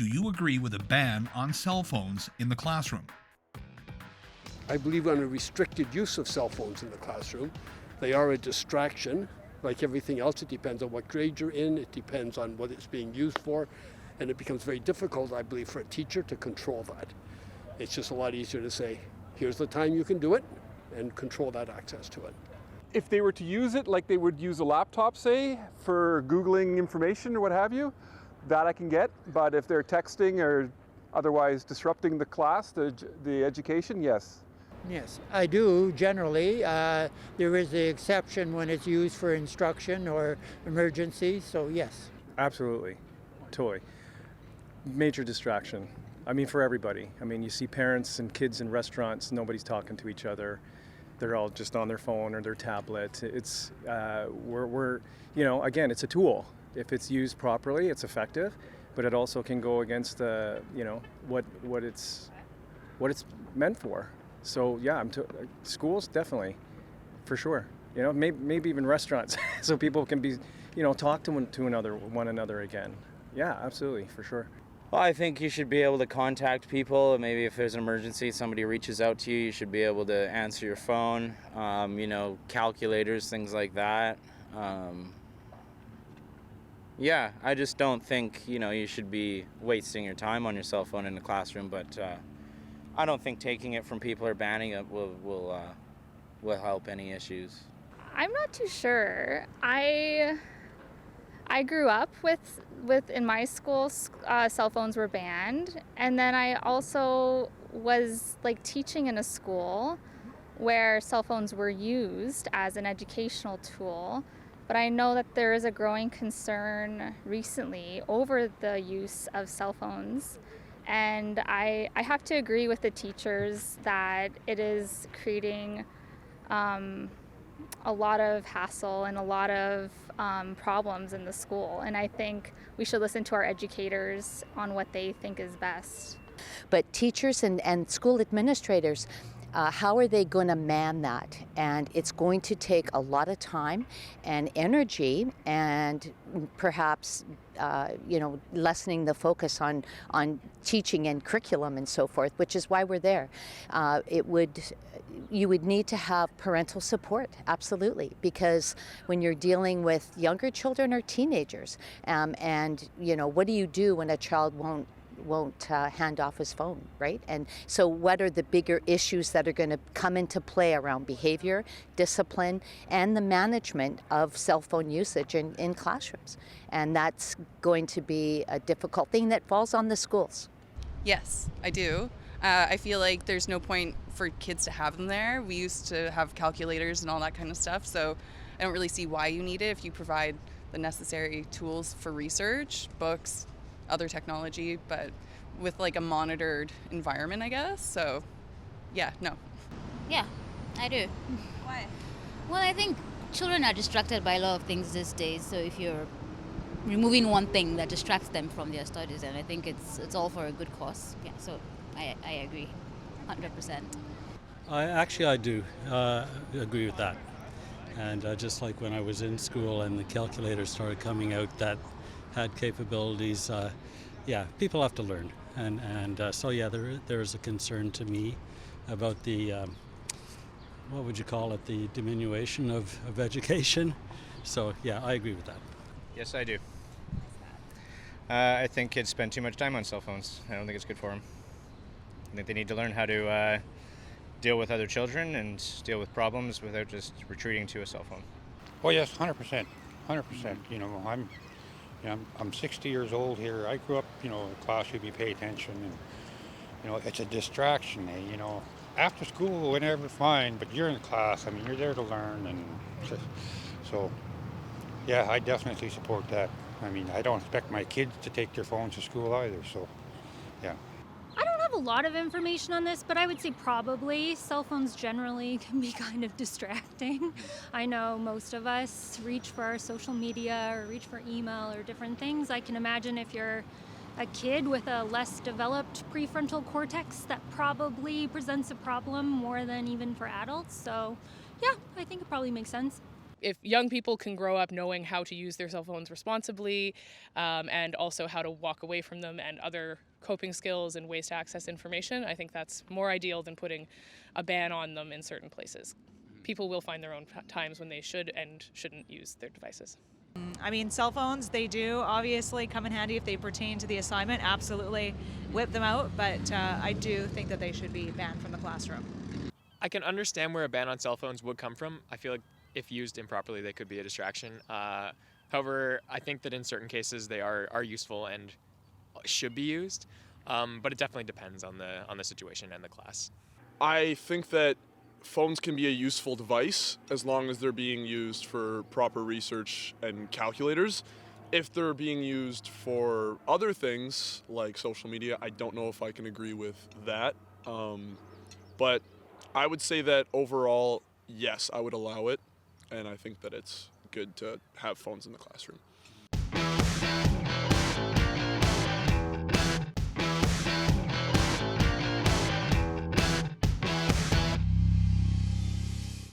Do you agree with a ban on cell phones in the classroom? I believe on a restricted use of cell phones in the classroom. They are a distraction. Like everything else, it depends on what grade you're in, it depends on what it's being used for, and it becomes very difficult, I believe, for a teacher to control that. It's just a lot easier to say, here's the time you can do it, and control that access to it. If they were to use it like they would use a laptop, say, for Googling information or what have you, that I can get. But if they're texting or otherwise disrupting the class, the education, yes. Yes, I do generally. There is the exception when it's used for instruction or emergency, so yes. Absolutely. Totally. Major distraction. I mean, for everybody. I mean, you see parents and kids in restaurants, nobody's talking to each other. They're all just on their phone or their tablet. It's, again, it's a tool. If it's used properly, it's effective, but it also can go against, what it's meant for. So yeah, schools definitely, for sure. Maybe even restaurants, so people can be, talk to one another again. Yeah, absolutely, for sure. Well, I think you should be able to contact people. Maybe if there's an emergency, somebody reaches out to you, you should be able to answer your phone. Calculators, things like that. Yeah, I just don't think you should be wasting your time on your cell phone in the classroom, but. I don't think taking it from people or banning it will help any issues. I'm not too sure. I grew up with in my school cell phones were banned, and then I also was teaching in a school where cell phones were used as an educational tool. But I know that there is a growing concern recently over the use of cell phones. And I have to agree with the teachers that it is creating a lot of hassle and a lot of problems in the school. And I think we should listen to our educators on what they think is best. But teachers and school administrators, how are they going to man that? And it's going to take a lot of time and energy and perhaps lessening the focus on teaching and curriculum and so forth, which is why we're there. You would need to have parental support, absolutely, because when you're dealing with younger children or teenagers, what do you do when a child won't hand off his phone, right? And so what are the bigger issues that are going to come into play around behavior, discipline, and the management of cell phone usage in classrooms? And that's going to be a difficult thing that falls on the schools. Yes, I do. I feel like there's no point for kids to have them there. We used to have calculators and all that kind of stuff, so I don't really see why you need it if you provide the necessary tools for research, books, other technology, but with a monitored environment, I guess. So yeah, no. Yeah, I do. Why? Well, I think children are distracted by a lot of things these days, so if you're removing one thing that distracts them from their studies, and I think it's all for a good cause. Yeah, so I agree 100%. I do agree with that. And just like when I was in school and the calculators started coming out that had capabilities, people have to learn. There is a concern to me about the, what would you call it, the diminution of education. So yeah, I agree with that. Yes, I do. I think kids spend too much time on cell phones. I don't think it's good for them. I think they need to learn how to deal with other children and deal with problems without just retreating to a cell phone. Oh yes, 100%. 100%. I'm 60 years old here. I grew up, in class you pay attention, and it's a distraction. After school, whenever, fine, but you're in class. You're there to learn, and so yeah, I definitely support that. I don't expect my kids to take their phones to school either. So yeah. I don't have a lot of information on this, but I would say probably cell phones generally can be kind of distracting. I know most of us reach for our social media or reach for email or different things. I can imagine if you're a kid with a less developed prefrontal cortex, that probably presents a problem more than even for adults. So yeah, I think it probably makes sense. If young people can grow up knowing how to use their cell phones responsibly, and also how to walk away from them and other coping skills and ways to access information, I think that's more ideal than putting a ban on them in certain places. People will find their own times when they should and shouldn't use their devices. I mean, cell phones, they do obviously come in handy if they pertain to the assignment. Absolutely whip them out, but I do think that they should be banned from the classroom. I can understand where a ban on cell phones would come from. I feel like if used improperly, they could be a distraction. However, I think that in certain cases they are useful and should be used, but it definitely depends on the situation and the class. I think that phones can be a useful device as long as they're being used for proper research and calculators. If they're being used for other things like social media, I don't know if I can agree with that. But I would say that overall, yes, I would allow it, and I think that it's good to have phones in the classroom.